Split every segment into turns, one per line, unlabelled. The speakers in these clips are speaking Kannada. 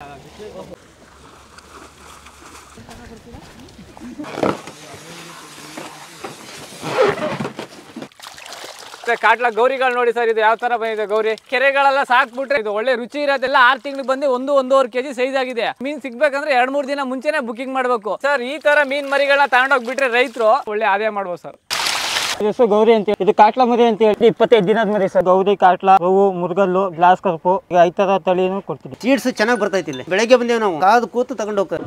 ಕಾಟ್ಲ ಗೌರಿಗಳು ನೋಡಿ ಸರ್, ಇದು ಯಾವ ತರ ಬಂದಿದೆ ಗೌರಿ. ಕೆರೆಗಳೆಲ್ಲ ಸಾಕ್ಬಿಟ್ರೆ ಇದು ಒಳ್ಳೆ ರುಚಿ ಇರೋದೆಲ್ಲ 6 ತಿಂಗಳಿಗೆ ಬಂದು 1-1.5 kg ಸೈಜ್ ಆಗಿದೆ. ಮೀನ್ ಸಿಗ್ಬೇಕಂದ್ರೆ 2-3 ದಿನ ಮುಂಚೆನೆ ಬುಕಿಂಗ್ ಮಾಡ್ಬೇಕು ಸರ್. ಈ ತರ ಮೀನ್ ಮರಿಗಳನ್ನ ತಗೊಂಡೋಗ್ಬಿಟ್ರೆ ರೈತರು ಒಳ್ಳೆ ಆದಾಯ ಮಾಡ್ಬೋದು ಸರ್.
ಇದು ಗೌರಿ ಅಂತ ಹೇಳಿ, ಇದು ಕಾಟ್ಲಾ ಮರಿ ಅಂತ ಹೇಳಿ 25 ದಿನದ ಮರಿ ಸರ್. ಗೌರಿ, ಕಾಟ್ಲಾ, ರೋವು, ಮುರುಗಲ್ಲು, ಗ್ಲಾಸ್ ಕರ್ಪು, ಈಗ 5 ತರ ತಳಿನೂ ಕೊಡ್ತೀವಿ.
ಸೀಡ್ಸ್ ಚೆನ್ನಾಗಿ ಬರ್ತೈತಿ ಇಲ್ಲಿ. ಬೆಳಗ್ಗೆ ಬಂದೇವು ನಾವು, ಕಾದು ಕೂತು ತಗೊಂಡು ಹೋಗ್ತಾರೆ.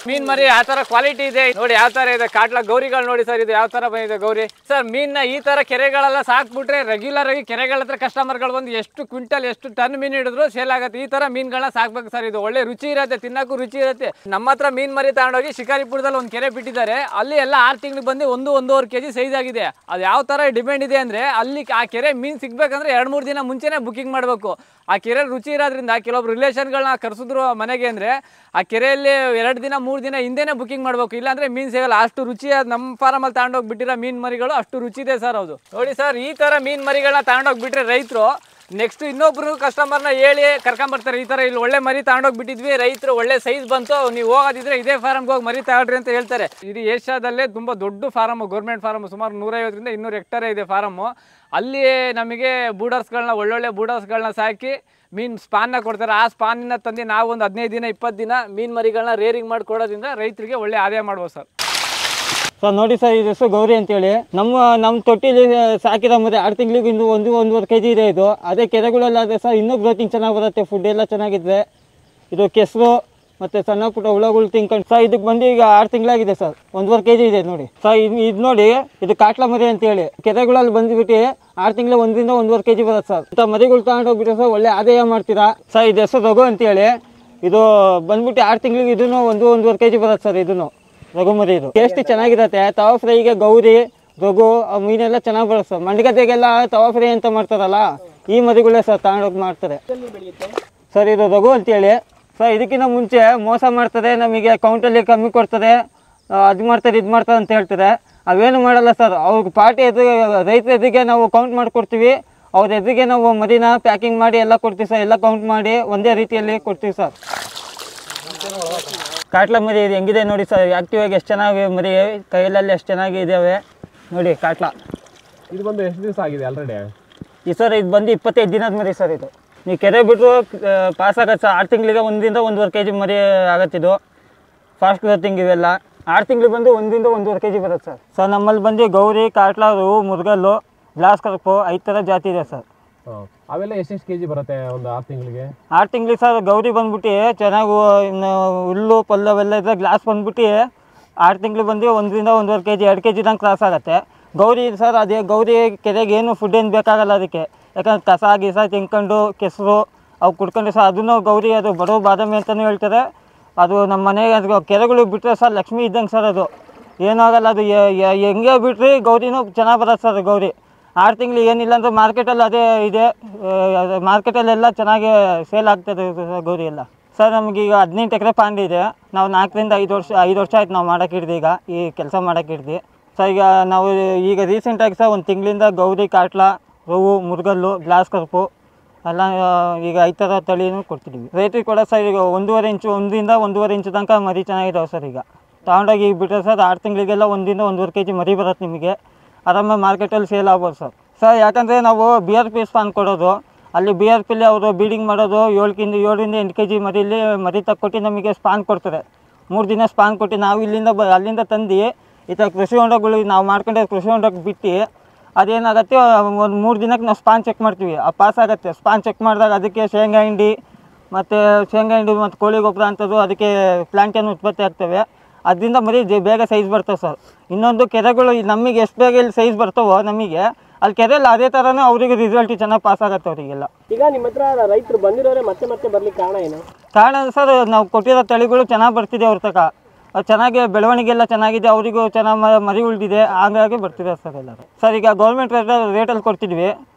ಮೀನ್ ಮರಿ ಆ ತರ ಕ್ವಾಲಿಟಿ ಇದೆ ನೋಡಿ, ಯಾವ ತರ ಇದೆ. ಕಾಟ್ಲಾ ಗೌರಿಗಳು ನೋಡಿ ಸರ್, ಇದು ಯಾವ ತರ ಬಂದಿದೆ ಗೌರಿ. ಸರ್ ಮೀನ್ನ ಈ ತರ ಕೆರೆಗಳೆಲ್ಲ ಸಾಕ್ಬಿಟ್ರೆ ರೆಗ್ಯುಲರ್ ಆಗಿ ಕೆರೆಗಳ ಹತ್ರ ಕಸ್ಟಮರ್ಗಳು ಬಂದು ಎಷ್ಟು ಕ್ವಿಂಟಲ್ ಎಷ್ಟು ಟನ್ ಮೀನ್ ಹಿಡಿದ್ರು ಸೇಲ್ ಆಗುತ್ತೆ. ಈ ತರ ಮೀನ್ಗಳನ್ನ ಸಾಕ್ಬೇಕು ಸರ್. ಇದು ಒಳ್ಳೆ ರುಚಿ ಇರುತ್ತೆ, ತಿನ್ನಕ್ಕೂ ರುಚಿ ಇರುತ್ತೆ. ನಮ್ಮ ಹತ್ರ ಮೀನ್ ಮರಿ ತಗೊಂಡೋಗಿ ಶಿಕಾರಿಪುರದಲ್ಲಿ ಒಂದು ಕೆರೆ ಬಿಟ್ಟಿದ್ದಾರೆ. ಅಲ್ಲಿ ಎಲ್ಲ 6 ತಿಂಗಳಿಗೆ ಬಂದು 1-1.5 kg ಸೈಜ್ ಆಗಿದೆ. ಅದು ಯಾವ ತರ ಡಿಪೆಂಡ್ ಇದೆ ಅಂದ್ರೆ ಅಲ್ಲಿ ಆ ಕೆರೆ ಮೀನ್ ಸಿಗ್ಬೇಕಂದ್ರೆ 2-3 ದಿನ ಮುಂಚೆನೆ ಬುಕಿಂಗ್ ಮಾಡಬೇಕು. ಆ ಕೆರೆ ರುಚಿ ಇರೋದ್ರಿಂದ ಕೆಲವೊಬ್ರು ರಿಲೇಷನ್ಗಳನ್ನ ಕರೆಸಿದ್ರು ಮನೆಗೆ ಅಂದ್ರೆ ಆ ಕೆರೆಯಲ್ಲಿ 2 ದಿನ 3 ದಿನ ಹಿಂದೆನೇ ಬುಕಿಂಗ್ ಮಾಡಬೇಕು, ಇಲ್ಲಾಂದ್ರೆ ಮೀನ್ ಸಿಗಲ್ಲ. ಅಷ್ಟು ರುಚಿಯಾದ ನಮ್ಮ ಫಾರಮಲ್ಲಿ ತಗೊಂಡೋಗಿ ಬಿಟ್ಟಿರೋ ಮೀನ್ ಮರಿಗಳು ಅಷ್ಟು ರುಚಿ ಇದೆ ಸರ್. ಹೌದು ನೋಡಿ ಸರ್, ಈ ತರ ಮೀನ್ ಮರಿಗಳನ್ನ ತಗೊಂಡೋಗ್ಬಿಟ್ರೆ ರೈತರು ನೆಕ್ಸ್ಟ್ ಇನ್ನೊಬ್ರು ಕಸ್ಟಮರ್ನ ಹೇಳಿ ಕರ್ಕೊಂಬರ್ತಾರೆ. ಈ ತರ ಇಲ್ಲಿ ಒಳ್ಳೆ ಮರಿ ತಗೊಂಡೋಗ್ಬಿಟ್ಟಿದ್ವಿ, ರೈತರು ಒಳ್ಳೆ ಸೈಜ್ ಬಂತು, ನೀವು ಹೋಗೋದಿದ್ರೆ ಇದೇ ಫಾರಮ್ಗೆ ಹೋಗಿ ಮರಿ ತಗೊಳ್ರಿ ಅಂತ ಹೇಳ್ತಾರೆ. ಇದು ಏಷ್ಯಾದಲ್ಲೇ ತುಂಬಾ ದೊಡ್ಡ ಫಾರಮ್, ಗೌರ್ಮೆಂಟ್ ಫಾರಮ್, ಸುಮಾರು 150-200 ಹೆಕ್ಟೇರ್ ಇದೆ ಫಾರಮ್ಮು. ಅಲ್ಲಿ ನಮಗೆ ಬೂಡರ್ಸ್ಗಳನ್ನ ಒಳ್ಳೊಳ್ಳೆ ಬೂಡರ್ಸ್ಗಳನ್ನ ಸಾಕಿ ಮೀನ್ ಸ್ಪಾನ್ನ ಕೊಡ್ತಾರೆ. ಆ ಸ್ಪಾನ್ನ ತಂದು ನಾವು ಒಂದು 15 ದಿನ 20 ದಿನ ಮೀನ್ ಮರಿಗಳನ್ನ ರೇರಿಂಗ್ ಮಾಡಿ ಕೊಡೋದ್ರಿಂದ ರೈತರಿಗೆ ಒಳ್ಳೆ ಆದಾಯ ಮಾಡ್ಬೋದು ಸರ್.
ಸರ್ ನೋಡಿ ಸರ್, ಇದು ಗೌರಿ ಅಂತೇಳಿ ನಮ್ಮ ತೊಟ್ಟಿಲಿ ಸಾಕಿರೋ ಮರಿ 6 ತಿಂಗಳಿಗೆ ಇಂದು 1-1.5 kg ಇದೆ. ಇದು ಅದೇ ಕೆರೆಗಳಲ್ಲಾದರೆ ಸರ್ ಇನ್ನೂ ಗ್ರೋತಿಂಗ್ ಚೆನ್ನಾಗಿ ಬರುತ್ತೆ, ಫುಡ್ ಎಲ್ಲ ಚೆನ್ನಾಗಿದೆ. ಇದು ಕೆಸರು ಮತ್ತು ಸಣ್ಣ ಪುಟ್ಟ ಹುಳಗಳು ತಿನ್ಕೊಂಡು ಸರ್ ಇದಕ್ಕೆ ಬಂದು ಈಗ 6 ತಿಂಗಳಾಗಿದೆ ಸರ್. 1.5 kg ಇದೆ ನೋಡಿ ಸರ್. ಇದು ನೋಡಿ, ಇದು ಕಾಟ್ಲಾ ಮರಿ ಅಂತೇಳಿ ಕೆರೆಗಳಲ್ಲಿ ಬಂದುಬಿಟ್ಟು 6 ತಿಂಗಳು 1-1.5 kg ಬರುತ್ತೆ ಸರ್. ಇಂಥ ಮರಿಗಳು ತಗೊಂಡೋಗ್ಬಿಟ್ಟು ಸರ್ ಒಳ್ಳೆ ಆದಾಯ ಮಾಡ್ತೀರಾ ಸರ್. ಇದು ಹೆಸರು ರಘು ಅಂತೇಳಿ, ಇದು ಬಂದ್ಬಿಟ್ಟು 6 ತಿಂಗಳಿಗೆ ಇದನ್ನು 1-1.5 kg ಬರುತ್ತೆ ಸರ್. ಇದನ್ನು ರಘು ಮರಿ, ಇದು ಟೇಸ್ಟ್ ಚೆನ್ನಾಗಿರುತ್ತೆ. ತವಾ ಫ್ರೈಗೆ ಗೌರಿ, ರಘು ಮೀನೆಲ್ಲ ಚೆನ್ನಾಗಿ ಬರುತ್ತೆ ಸರ್. ಮಂಡಗದ್ದೆಗೆಲ್ಲ ತವಾ ಫ್ರೈ ಅಂತ ಮಾಡ್ತಾರಲ್ಲ, ಈ ಮರಿಗಳೇ ಸರ್ ತಗೊಂಡೋಗಿ ಮಾಡ್ತಾರೆ ಸರ್. ಇದು ರಘು ಅಂತೇಳಿ ಸರ್. ಇದಕ್ಕಿಂತ ಮುಂಚೆ ಮೋಸ ಮಾಡ್ತಾರೆ, ನಮಗೆ ಅಕೌಂಟಲ್ಲಿ ಕಮ್ಮಿ ಕೊಡ್ತಾರೆ, ಅದು ಮಾಡ್ತಾರೆ ಇದು ಮಾಡ್ತಾರೆ ಅಂತ ಹೇಳ್ತಾರೆ. ಅವೇನು ಮಾಡಲ್ಲ ಸರ್. ಅವ್ರಿಗೆ ಪಾರ್ಟಿ ರೈತರ ಎದುರಿಗೆ ನಾವು ಕೌಂಟ್ ಮಾಡಿಕೊಡ್ತೀವಿ. ಅವ್ರ ಎದುರಿಗೆ ನಾವು ಮರಿನ ಪ್ಯಾಕಿಂಗ್ ಮಾಡಿ ಎಲ್ಲ ಕೊಡ್ತೀವಿ ಸರ್. ಎಲ್ಲ ಕೌಂಟ್ ಮಾಡಿ ಒಂದೇ ರೀತಿಯಲ್ಲಿ ಕೊಡ್ತೀವಿ ಸರ್. ಕಾಟ್ಲಾ ಮರಿ ಇದು ಹೆಂಗಿದೆ ನೋಡಿ ಸರ್. ಆ್ಯಕ್ಟಿವ್ ಆಗಿ ಎಷ್ಟು ಚೆನ್ನಾಗಿ ಮರಿ, ಕೈಯಲ್ಲಿ ಎಷ್ಟು ಚೆನ್ನಾಗಿ ಇದ್ದಾವೆ ನೋಡಿ ಕಾಟ್ಲಾ.
ಇದು ಬಂದು ಎಷ್ಟು ದಿವಸ ಆಗಿದೆ ಆಲ್ರೆಡಿ?
ಈ ಸರ್ ಇದು ಬಂದು 25 ದಿನದ ಮರಿ ಸರ್. ಇದು ನೀವು ಕೆರೆ ಬಿಟ್ಟು ಪಾಸ್ ಆಗತ್ತೆ ಸರ್. 6 ತಿಂಗಳಿಗೆ 1-1.5 kg ಮರಿ ಆಗತ್ತಿದು. ಫಾಸ್ಟ್ ಗ್ರೋತಿಂಗ್ ಇವೆಲ್ಲ 6 ತಿಂಗಳಿಗೆ ಬಂದು 1-1.5 kg ಬರುತ್ತೆ ಸರ್. ಸರ್ ನಮ್ಮಲ್ಲಿ ಬಂದು ಗೌರಿ, ಕಾಟ್ಲಾ, ರೋವು, ಮುರುಗಲ್ಲು, ಗ್ಲಾಸ್ ಕರ್ಪು 5 ಥರ ಜಾತಿ ಇದೆ ಸರ್.
ಅವೆಲ್ಲ ಎಷ್ಟು kg ಬರುತ್ತೆ ಒಂದು 6 ತಿಂಗಳಿಗೆ?
6 ತಿಂಗಳಿಗೆ ಸರ್ ಗೌರಿ ಬಂದ್ಬಿಟ್ಟು ಚೆನ್ನಾಗಿ ಹುಲ್ಲು ಪಲ್ಲು ಅವೆಲ್ಲ ಇದ್ರೆ ಗ್ಲಾಸ್ ಬಂದ್ಬಿಟ್ಟು 6 ತಿಂಗಳಿಗೆ ಬಂದು 1-1.5 kg 2 kg ತನಕ ಕ್ರಾಸ್ ಆಗುತ್ತೆ. ಗೌರಿ ಸರ್ ಅದೇ ಗೌರಿ ಕೆರೆಗೆ ಏನು ಫುಡ್ ಏನು ಬೇಕಾಗಲ್ಲ ಅದಕ್ಕೆ. ಯಾಕಂದ್ರೆ ಕಸ ಗೀಸ ತಿನ್ಕೊಂಡು ಕೆಸರು ಅವು ಕುಡ್ಕೊಂಡು ಸರ್ ಅದನ್ನು ಗೌರಿ, ಅದು ಬಡವ ಬಾದಾಮಿ ಅಂತಲೂ ಹೇಳ್ತಾರೆ. ಅದು ನಮ್ಮ ಮನೆಗೆ ಅದು ಕೆರೆಗಳು ಬಿಟ್ಟರೆ ಸರ್ ಲಕ್ಷ್ಮಿ ಇದ್ದಂಗೆ ಸರ್. ಅದು ಏನಾಗಲ್ಲ, ಅದು ಹೆಂಗೆ ಬಿಟ್ರಿ ಗೌರಿನೂ ಚೆನ್ನಾಗಿ ಬರುತ್ತೆ ಸರ್. ಗೌರಿ 6 ತಿಂಗಳು ಏನಿಲ್ಲ ಅಂದರೆ ಮಾರ್ಕೆಟಲ್ಲಿ ಅದೇ ಇದೆ, ಮಾರ್ಕೆಟಲ್ಲೆಲ್ಲ ಚೆನ್ನಾಗಿ ಸೇಲ್ ಆಗ್ತದೆ ಗೌರಿ ಎಲ್ಲ ಸರ್. ನಮಗೀಗ 18 ಎಕರೆ ಪಾಂಡಿ ಇದೆ. ನಾವು 4-5 ವರ್ಷ ಆಯ್ತು ನಾವು ಮಾಡೋಕ್ಕೆ ಹಿಡ್ದು, ಈಗ ಈ ಕೆಲಸ ಮಾಡೋಕ್ಕೆ ಹಿಡ್ದು ಸರ್. ಈಗ ರೀಸೆಂಟಾಗಿ ಸರ್ 1 ತಿಂಗಳಿಂದ ಗೌರಿ, ಕಾಟ್ಲಾ, ರೋವು, ಮುರುಗಲ್ಲು, ಗ್ಲಾಸ್ ಕರ್ಪು ಎಲ್ಲ ಈಗ 5 ಥರ ತಳಿನೂ ಕೊಡ್ತಿದ್ದೀವಿ. ರೇಟಿಗೆ ಕೊಡೋ ಸರ್. ಈಗ 1.5 ಇಂಚು, 1-1.5 ಇಂಚು ತನಕ ಮರಿ ಚೆನ್ನಾಗಿದ್ದಾವೆ ಸರ್. ಈಗ ತಗೊಂಡೋಗಿ ಬಿಟ್ಟರೆ ಸರ್ 6 ತಿಂಗಳಿಗೆಲ್ಲ 1-1.5 kg ಮರಿ ಬರುತ್ತೆ ನಿಮಗೆ. ಆರಾಮಾಗಿ ಮಾರ್ಕೆಟಲ್ಲಿ ಸೇಲ್ ಆಗ್ಬೋದು ಸರ್. ಯಾಕಂದರೆ ನಾವು BRP ಸ್ಪಾನ್ ಕೊಡೋದು, ಅಲ್ಲಿ BRPಲಿ ಅವರು ಬೀಡಿಂಗ್ ಮಾಡೋದು 7-8 kg ಮರಿ ತಕ್ಕೊಟ್ಟು ನಮಗೆ ಸ್ಪಾನ್ ಕೊಡ್ತಾರೆ. 3 ದಿನ ಸ್ಪಾನ್ ಕೊಟ್ಟು ನಾವು ಅಲ್ಲಿಂದ ತಂದು ಈ ಥರ ಕೃಷಿ ಹೊಂಡಗಳು ನಾವು ಮಾಡ್ಕೊಂಡೆ ಕೃಷಿ ಹೊಂಡಕ್ಕೆ ಬಿಟ್ಟು ಅದೇನಾಗುತ್ತೆ, ಒಂದು 3 ದಿನಕ್ಕೆ ನಾವು ಸ್ಪಾನ್ ಚೆಕ್ ಮಾಡ್ತೀವಿ. ಆ ಪಾಸ್ ಆಗುತ್ತೆ. ಸ್ಪಾನ್ ಚೆಕ್ ಮಾಡಿದಾಗ ಅದಕ್ಕೆ ಶೇಂಗಾ ಹಿಂಡಿ ಮತ್ತು ಕೋಳಿ ಗೊಬ್ಬರ ಅಂಥದ್ದು ಅದಕ್ಕೆ ಪ್ಲಾಂಟೇನು ಉತ್ಪತ್ತಿ ಆಗ್ತವೆ. ಅದರಿಂದ ಮರಿ ಬೇಗ ಸೈಜ್ ಬರ್ತವೆ ಸರ್. ಇನ್ನೊಂದು ಕೆರೆಗಳು ನಮಗೆ ಎಷ್ಟು ಬೇಗ ಇಲ್ಲಿ ಸೈಜ್ ಬರ್ತವೋ ನಮಗೆ, ಅಲ್ಲಿ ಕೆರೆಯಲ್ಲಿ ಅದೇ ಥರನೇ ಅವರಿಗೆ ರಿಸಲ್ಟ್ ಚೆನ್ನಾಗಿ ಪಾಸ್ ಆಗುತ್ತೆ ಅವರಿಗೆಲ್ಲ.
ಈಗ ನಿಮ್ಮ ಹತ್ರ ರೈತರು ಬಂದಿರೋರೆ ಮತ್ತೆ ಬರ್ಲಿಕ್ಕೆ ಕಾರಣ ಏನು?
ಕಾರಣ ಸರ್ ನಾವು ಕೊಟ್ಟಿರೋ ತಳಿಗಳು ಚೆನ್ನಾಗಿ ಬರ್ತಿದೆ ಅವ್ರ ತನಕ. ಚೆನ್ನಾಗಿ ಬೆಳವಣಿಗೆ ಎಲ್ಲ ಚೆನ್ನಾಗಿದೆ, ಅವರಿಗೂ ಚೆನ್ನಾಗಿ ಮರಿ ಉಳಿದಿದೆ, ಹಾಗಾಗಿ ಬರ್ತಿದೆ ಸರ್ ಎಲ್ಲರೂ. ಸರ್ ಈಗ ಗೌರ್ಮೆಂಟ್ ರೇಟಲ್ಲಿ ಕೊಡ್ತಿದ್ವಿ.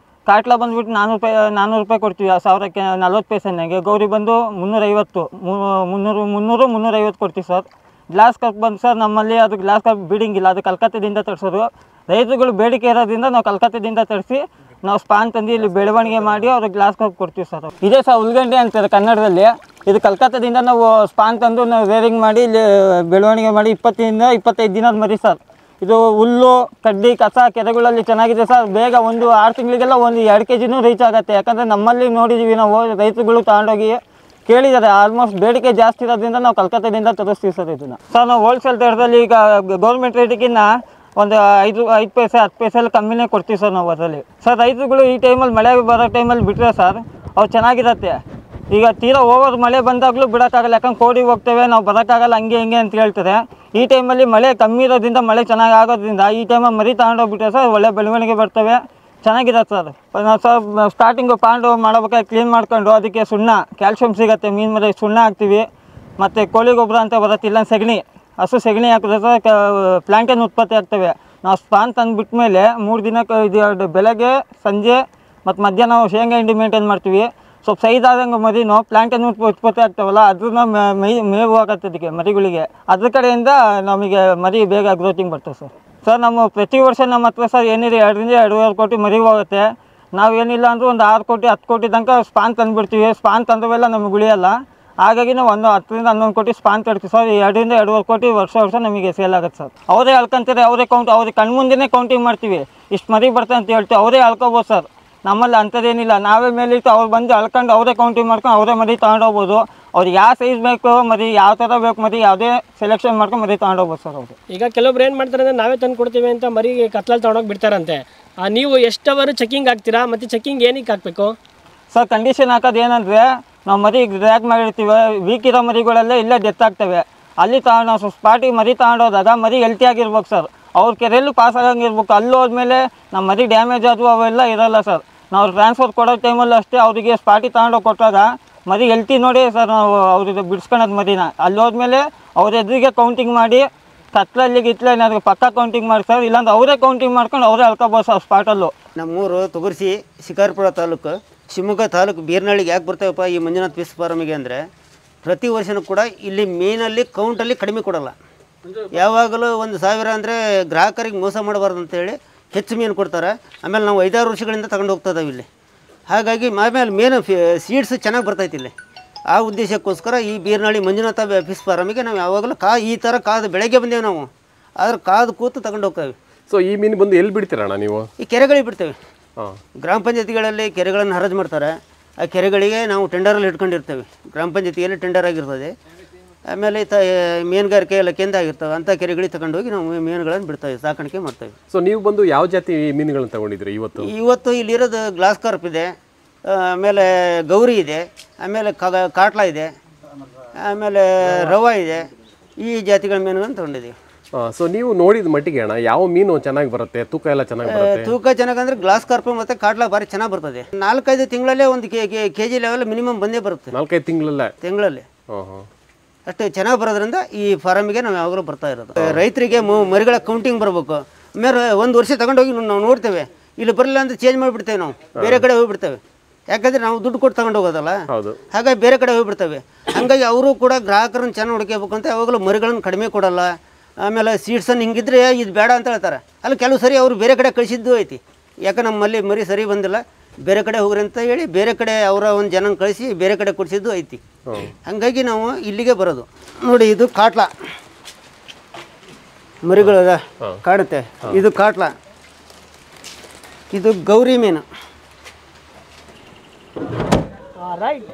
ಕಾಟ್ಲಾ ಬಂದುಬಿಟ್ಟು 400 ರೂಪಾಯಿ ಕೊಡ್ತೀವಿ 1000ಕ್ಕೆ 40 ಪೈಸೆನಾಗೆ. ಗೌರಿ ಬಂದು 350 ಕೊಡ್ತೀವಿ ಸರ್. ಗ್ಲಾಸ್ ಕಪ್ ಬಂದು ಸರ್ ನಮ್ಮಲ್ಲಿ ಅದು ಗ್ಲಾಸ್ ಕಪ್ ಬೀಡಿಂಗ್ ಇಲ್ಲ, ಅದು ಕಲ್ಕತ್ತಾದಿಂದ ತರಿಸೋದು. ರೈತರುಗಳು ಬೇಡಿಕೆ ಇರೋದ್ರಿಂದ ನಾವು ಕಲ್ಕತ್ತಾದಿಂದ ತರಿಸಿ ನಾವು ಸ್ಪಾನ್ ತಂದು ಇಲ್ಲಿ ಬೆಳವಣಿಗೆ ಮಾಡಿ ಅವ್ರಿಗೆ ಗ್ಲಾಸ್ ಕಪ್ ಕೊಡ್ತೀವಿ ಸರ್. ಇದೇ ಸರ್ ಉಲ್ಗಂಡೆ ಅಂತಾರೆ ಕನ್ನಡದಲ್ಲಿ. ಇದು ಕಲ್ಕತ್ತಾದಿಂದ ನಾವು ಸ್ಪಾನ್ ತಂದು ನಾವು ರೇರಿಂಗ್ ಮಾಡಿ ಇಲ್ಲಿ ಬೆಳವಣಿಗೆ ಮಾಡಿ 20-25 ದಿನದ ಮರಿ ಸರ್. ಇದು ಹುಲ್ಲು ಕಡ್ಡಿ ಕಸ ಕೆರೆಗಳಲ್ಲಿ ಚೆನ್ನಾಗಿದೆ ಸರ್. ಬೇಗ ಒಂದು 6 ತಿಂಗಳಿಗೆಲ್ಲ ಒಂದು 2 kgನೂ ರೀಚ್ ಆಗುತ್ತೆ. ಯಾಕಂದರೆ ನಮ್ಮಲ್ಲಿ ನೋಡಿದ್ದೀವಿ ನಾವು ರೈತರುಗಳು ತಗೊಂಡೋಗಿ ಕೇಳಿದ್ದಾರೆ. ಆಲ್ಮೋಸ್ಟ್ ಬೇಡಿಕೆ ಜಾಸ್ತಿ ಇರೋದ್ರಿಂದ ನಾವು ಕಲ್ಕತ್ತಾದಿಂದ ತರಿಸ್ತೀವಿ ಸರ್ ಇದನ್ನು. ಸರ್ ನಾವು ಹೋಲ್ಸೇಲ್ ದರದಲ್ಲಿ ಈಗ ಗೌರ್ಮೆಂಟ್ ರೇಟಿಗಿನ್ನ ಒಂದು 5 ಪೈಸೆ 10 ಪೈಸೆಲ್ಲ ಕಮ್ಮಿನೇ ಕೊಡ್ತೀವಿ ಸರ್ ನಾವು ಅದರಲ್ಲಿ. ಸರ್ ರೈತರುಗಳು ಈ ಟೈಮಲ್ಲಿ ಮಳೆ ಬರೋ ಟೈಮಲ್ಲಿ ಬಿಟ್ಟರೆ ಸರ್ ಅವ್ರು ಚೆನ್ನಾಗಿರುತ್ತೆ. ಈಗ ತೀರಾ ಓವರ್ ಮಳೆ ಬಂದಾಗಲೂ ಬಿಡೋಕ್ಕಾಗಲ್ಲ, ಯಾಕಂದ್ರೆ ಕೋಡಿಗೆ ಹೋಗ್ತೇವೆ ನಾವು ಬರೋಕ್ಕಾಗಲ್ಲ ಹಂಗೆ ಹಿಂಗೆ ಅಂತ ಹೇಳ್ತಾರೆ. ಈ ಟೈಮಲ್ಲಿ ಮಳೆ ಕಮ್ಮಿ ಇರೋದ್ರಿಂದ ಮಳೆ ಚೆನ್ನಾಗಿ ಆಗೋದ್ರಿಂದ ಈ ಟೈಮಲ್ಲಿ ಮರಿ ತಗೊಂಡೋಗ್ಬಿಟ್ರೆ ಸರ್ ಒಳ್ಳೆ ಬೆಳವಣಿಗೆ ಬರ್ತವೆ, ಚೆನ್ನಾಗಿರುತ್ತೆ ಸರ್. ನಾವು ಸರ್ ಸ್ಟಾರ್ಟಿಂಗು ಪಾಂಡು ಮಾಡಬೇಕಾದ್ರೆ ಕ್ಲೀನ್ ಮಾಡ್ಕೊಂಡು ಅದಕ್ಕೆ ಸುಣ್ಣ ಕ್ಯಾಲ್ಶಿಯಮ್ ಸಿಗುತ್ತೆ, ಮೀನು ಮರಿ ಸುಣ್ಣ ಹಾಕ್ತೀವಿ. ಮತ್ತು ಕೋಳಿ ಗೊಬ್ಬರ ಅಂತ ಬರುತ್ತೆ, ಇಲ್ಲ ಸಗಣಿ ಹಸು ಸಗಣಿ ಹಾಕಿದ್ರೆ ಸರ್ ಪ್ಲಾಂಟೇನ್ ಉತ್ಪತ್ತಿ ಆಗ್ತವೆ. ನಾವು ಸ್ಪಾನ್ ತಂದು ಬಿಟ್ಮೇಲೆ 3 ದಿನಕ್ಕೆ ಇದು ಬೆಳಗ್ಗೆ ಸಂಜೆ ಮತ್ತು ಮಧ್ಯಾಹ್ನ ನಾವು ಶೇಂಗಾ ಹಿಂಡಿ ಮೇಂಟೈನ್ ಮಾಡ್ತೀವಿ. ಸ್ವಲ್ಪ ಸೈಜ್ ಆದಂಗೆ ಮರಿನೂ ಪ್ಲಾಂಟೇನ್ ಉತ್ಪತ್ತಿ ಆಗ್ತಾವಲ್ಲ ಅದನ್ನ ಮೇವು ಆಗುತ್ತೆ ಅದಕ್ಕೆ ಮರಿಗಳಿಗೆ. ಅದ್ರ ಕಡೆಯಿಂದ ನಮಗೆ ಮರಿ ಬೇಗ ಗ್ರೋತಿಂಗ್ ಬರ್ತದೆ ಸರ್. ಸರ್ ನಮ್ಮ ಪ್ರತಿ ವರ್ಷ ನಮ್ಮ ಹತ್ರ ಸರ್ ಏನಿದೆ 2-2.5 ಕೋಟಿ ಮರಿ ಹೋಗುತ್ತೆ. ನಾವೇನಿಲ್ಲ ಅಂದರೂ ಒಂದು 6 ಕೋಟಿ 10 ಕೋಟಿ ತನಕ ಸ್ಪಾನ್ ತಂದುಬಿಡ್ತೀವಿ. ಸ್ಪಾನ್ ತಂದವೆಲ್ಲ ನಮಗೆ ಉಳಿಯಲ್ಲ. ಹಾಗಾಗಿ ನಾವು 10-11 ಕೋಟಿ ಸ್ಪಾನ್ ತರ್ತೀವಿ ಸರ್. 2-2.5 ಕೋಟಿ ವರ್ಷ ನಮಗೆ ಸೇಲ್ ಆಗುತ್ತೆ ಸರ್. ಅವರೇ ಅಳ್ಕೊಂತಾರೆ, ಅವರೇ ಅವ್ರಿಗೆ ಕಣ್ಮುಂದೆನೇ ಕೌಂಟಿಂಗ್ ಮಾಡ್ತೀವಿ. ಇಷ್ಟು ಮರಿ ಬರ್ತದೆ ಅಂತ ಹೇಳ್ತೀವಿ, ಅವರೇ ಅಳ್ಕೊಬೋದು ಸರ್. ನಮ್ಮಲ್ಲಿ ಅಂಥದ್ದೇನಿಲ್ಲ, ನಾವೇ ಮೇಲಿಟ್ಟು ಅವ್ರು ಬಂದು ಅಳ್ಕೊಂಡು ಅವರೇ ಕೌಂಟಿಂಗ್ ಮಾಡ್ಕೊಂಡು ಅವರೇ ಮರಿ ತೊಗೊಂಡೋಗ್ಬೋದು. ಅವ್ರಿಗೆ ಯಾವ ಸೈಜ್ ಬೇಕು ಮರಿ, ಯಾವ ಥರ ಬೇಕು ಮರಿ, ಯಾವುದೇ ಸೆಲೆಕ್ಷನ್ ಮಾಡ್ಕೊಂಡು ಮರಿ ತೊಗೊಂಡೋಗ್ಬೋದು ಸರ್ ಅವರು.
ಈಗ ಕೆಲವೊಬ್ರು ಏನು ಮಾಡ್ತಾರೆ ಅಂದರೆ ನಾವೇ ತಂದು ಕೊಡ್ತೀವಿ ಅಂತ ಮರಿ ಕತ್ಲಲ್ಲಿ ತೊಗೊಂಡೋಗಿ ಬಿಡ್ತಾರಂತೆ. ನೀವು ಎಷ್ಟವರು ಚೆಕಿಂಗ್ ಹಾಕ್ತೀರಾ ಮತ್ತು ಚೆಕಿಂಗ್ ಏನಕ್ಕೆ ಹಾಕಬೇಕು
ಸರ್? ಕಂಡೀಷನ್ ಹಾಕೋದು ಏನಂದರೆ ನಾವು ಮರಿ ಡ್ರ್ಯಾಗ್ ಮಾಡಿರ್ತೀವಿ, ವೀಕ್ ಇರೋ ಮರಿಗಳೆಲ್ಲ ಇಲ್ಲೇ ಡೆತ್ ಆಗ್ತವೆ. ಅಲ್ಲಿ ನಾವು ಸ್ಪಾಟಿಗೆ ಮರಿ ತೊಗೊಂಡೋದಾಗ ಮರಿ ಹೆಲ್ತಿಯಾಗಿರ್ಬೇಕು ಸರ್. ಅವ್ರ ಕೆರೆಯಲ್ಲೂ ಪಾಸ್ ಆಗಂಗಿರ್ಬೇಕು. ಅಲ್ಲಿ ಹೋದ್ಮೇಲೆ ನಮ್ಮ ಮರಿ ಡ್ಯಾಮೇಜ್ ಆದವು ಅವೆಲ್ಲ ಇರೋಲ್ಲ ಸರ್. ನಾವು ಟ್ರಾನ್ಸ್ಫರ್ ಕೊಡೋ ಟೈಮಲ್ಲೂ ಅಷ್ಟೇ ಅವರಿಗೆ ಸ್ಪಾಟಿಗೆ ತೊಗೊಂಡೋಗಿ ಕೊಟ್ಟಾಗ ಮರಿ ಹೆಲ್ತಿ ನೋಡಿ ಸರ್ ನಾವು ಅವ್ರಿಗೆ ಬಿಡಿಸ್ಕೊಳೋದು ಮರಿನ. ಅಲ್ಲಿ ಹೋದ್ಮೇಲೆ ಅವ್ರ ಎದುರಿಗೆ ಕೌಂಟಿಂಗ್ ಮಾಡಿ ಕತ್ಲಲ್ಲಿ ಗಿತ್ಲ ಏನಾದರೂ ಪಕ್ಕ ಕೌಂಟಿಂಗ್ ಮಾಡಿ ಸರ್, ಇಲ್ಲಾಂದ್ರೆ ಅವರೇ ಕೌಂಟಿಂಗ್ ಮಾಡ್ಕೊಂಡು ಅವರೇ ಅಳ್ಕೊಬೋದು ಸರ್ ಸ್ಪಾಟಲ್ಲೂ.
ನಮ್ಮೂರು ತುಗುರ್ಸಿ ಶಿಕಾರ್ಪುರ ತಾಲೂಕು, ಶಿವಮೊಗ್ಗ ತಾಲೂಕು ಬೀರ್ನಳ್ಳಿಗೆ ಯಾಕೆ ಬರ್ತಾವಪ್ಪ ಈ ಮಂಜುನಾಥ್ ಫಿಶ್ ಫಾರ್ಮಿಗೆ ಅಂದರೆ ಪ್ರತಿ ವರ್ಷವೂ ಕೂಡ ಇಲ್ಲಿ ಮೀನಲ್ಲಿ ಕೌಂಟಲ್ಲಿ ಕಡಿಮೆ ಕೊಡೋಲ್ಲ. ಯಾವಾಗಲೂ 1,000 ಅಂದರೆ ಗ್ರಾಹಕರಿಗೆ ಮೋಸ ಮಾಡಬಾರ್ದು ಅಂತೇಳಿ ಹೆಚ್ಚು ಮೀನು ಕೊಡ್ತಾರೆ. ಆಮೇಲೆ ನಾವು 5-6 ವರ್ಷಗಳಿಂದ ತಗೊಂಡು ಹೋಗ್ತದವೆ ಇಲ್ಲಿ. ಹಾಗಾಗಿ ಆಮೇಲೆ ಮೇನು ಸೀಡ್ಸ್ ಚೆನ್ನಾಗಿ ಬರ್ತೈತಿ ಇಲ್ಲಿ. ಆ ಉದ್ದೇಶಕ್ಕೋಸ್ಕರ ಈ ಬೀರ್ನಳ್ಳಿ ಮಂಜುನಾಥ ಫಿಶ್ ಫಾರ್ಮಿಗೆ ನಾವು ಯಾವಾಗಲೂ ಈ ಥರ ಕಾದು ಬೆಳಗ್ಗೆ ಬಂದೇವೆ ನಾವು, ಆದ್ರೆ ಕಾದು ಕೂತು ತಗೊಂಡು ಹೋಗ್ತೇವೆ.
ಸೊ ಈ ಮೀನು ಬಂದು ಎಲ್ಲಿ ಬಿಡ್ತೀರಣ್ಣ ನೀವು?
ಈ ಕೆರೆಗಳಿಗೆ ಬಿಡ್ತೇವೆ. ಗ್ರಾಮ ಪಂಚಾಯತಿಗಳಲ್ಲಿ ಕೆರೆಗಳನ್ನು ಹರಾಜು ಮಾಡ್ತಾರೆ. ಆ ಕೆರೆಗಳಿಗೆ ನಾವು ಟೆಂಡರಲ್ಲಿ ಇಟ್ಕೊಂಡಿರ್ತೇವೆ. ಗ್ರಾಮ ಪಂಚಾಯತಿಯಲ್ಲಿ ಟೆಂಡರ್ ಆಗಿರ್ತದೆ. ಆಮೇಲೆ ಮೀನುಗಾರಿಕೆ ಎಲ್ಲ ಕೇಂದ್ರ ಆಗಿರ್ತವೆ. ಅಂಥ ಕೆರೆಗಳಿಗೆ ತಗೊಂಡೋಗಿ ನಾವು ಮೀನುಗಳನ್ನು ಬಿಡ್ತೇವೆ, ಸಾಕಾಣಿಕೆ ಮಾಡ್ತೇವೆ.
ಸೊ ನೀವು ಬಂದು ಯಾವ ಜಾತಿ ಮೀನುಗಳನ್ನು ತಗೊಂಡಿದ್ರಿ
ಇವತ್ತು ಇಲ್ಲಿರೋದು ಗ್ಲಾಸ್ ಕಾರ್ಪ್ ಇದೆ, ಆಮೇಲೆ ಗೌರಿ ಇದೆ, ಆಮೇಲೆ ಕಾಟ್ಲಾ ಇದೆ, ಆಮೇಲೆ ರವಾ ಇದೆ. ಈ ಜಾತಿಗಳ ಮೀನುಗಳನ್ನು ತಗೊಂಡಿದ್ದೀವಿ.
ಸೊ ನೀವು ನೋಡಿದ ಮಟ್ಟಿಗೆ ಅಣ್ಣ ಯಾವ ಮೀನು ಚೆನ್ನಾಗಿ ಬರುತ್ತೆ, ತೂಕ ಎಲ್ಲ ಚೆನ್ನಾಗಿ ಬರುತ್ತೆ?
ತೂಕ ಚೆನ್ನಾಗಂದ್ರೆ ಗ್ಲಾಸ್ ಕಾರ್ಪ್ ಮತ್ತು ಕಾಟ್ಲಾ ಭಾರಿ ಚೆನ್ನಾಗಿ ಬರ್ತದೆ. 4-5 ತಿಂಗಳಲ್ಲೇ ಒಂದು kg ಲೆವೆಲ್ ಮಿನಿಮಮ್ ಬಂದೇ ಬರುತ್ತೆ.
4-5 ತಿಂಗಳಲ್ಲಿ
ಅಷ್ಟು ಚೆನ್ನಾಗಿ ಬರೋದ್ರಿಂದ ಈ ಫಾರಮಿಗೆ ನಾವು ಯಾವಾಗಲೂ ಬರ್ತಾ ಇರೋದು. ರೈತರಿಗೆ ಮರಿಗಳ ಕೌಂಟಿಂಗ್ ಬರಬೇಕು. ಆಮೇಲೆ 1 ವರ್ಷ ತಗೊಂಡೋಗಿ ನಾವು ನೋಡ್ತೇವೆ. ಇಲ್ಲಿ ಬರಲಿಲ್ಲ ಅಂದರೆ ಚೇಂಜ್ ಮಾಡಿಬಿಡ್ತೇವೆ, ನಾವು ಬೇರೆ ಕಡೆ ಹೋಗಿಬಿಡ್ತೇವೆ. ಯಾಕಂದರೆ ನಾವು ದುಡ್ಡು ಕೊಟ್ಟು ತಗೊಂಡು ಹೋಗೋದಲ್ಲ, ಹಾಗಾಗಿ ಬೇರೆ ಕಡೆ ಹೋಗಿಬಿಡ್ತೇವೆ. ಹಾಗಾಗಿ ಅವರು ಕೂಡ ಗ್ರಾಹಕರನ್ನು ಚೆನ್ನಾಗಿ ನೋಡ್ಕೋಬೇಕು ಅಂತ ಯಾವಾಗಲೂ ಮರಿಗಳನ್ನು ಕಡಿಮೆ ಕೊಡೋಲ್ಲ. ಆಮೇಲೆ ಸೀಡ್ಸನ್ನು ಹಿಂಗಿದ್ರೆ ಇದು ಬೇಡ ಅಂತ ಹೇಳ್ತಾರೆ. ಅಲ್ಲಿ ಕೆಲವು ಸರಿ ಅವರು ಬೇರೆ ಕಡೆ ಕಳಿಸಿದ್ದು ಐತಿ. ಯಾಕೆ ನಮ್ಮಲ್ಲಿ ಮರಿ ಸರಿ ಬಂದಿಲ್ಲ, ಬೇರೆ ಕಡೆ ಹೋಗ್ರಿ ಅಂತ ಹೇಳಿ ಬೇರೆ ಕಡೆ ಅವರ ಒಂದು ಜನ ಕಳಿಸಿ ಬೇರೆ ಕಡೆ ಕೊಡಿಸಿದ್ದು ಐತಿ. ಹಾಗಾಗಿ ನಾವು ಇಲ್ಲಿಗೆ ಬರೋದು. ನೋಡಿ ಇದು ಕಾಟ್ಲಾ ಮರಿಗಳು ಕಾಣುತ್ತೆ. ಇದು ಕಾಟ್ಲಾ, ಇದು ಗೌರಿ ಮೀನು.
ರೈಟ್.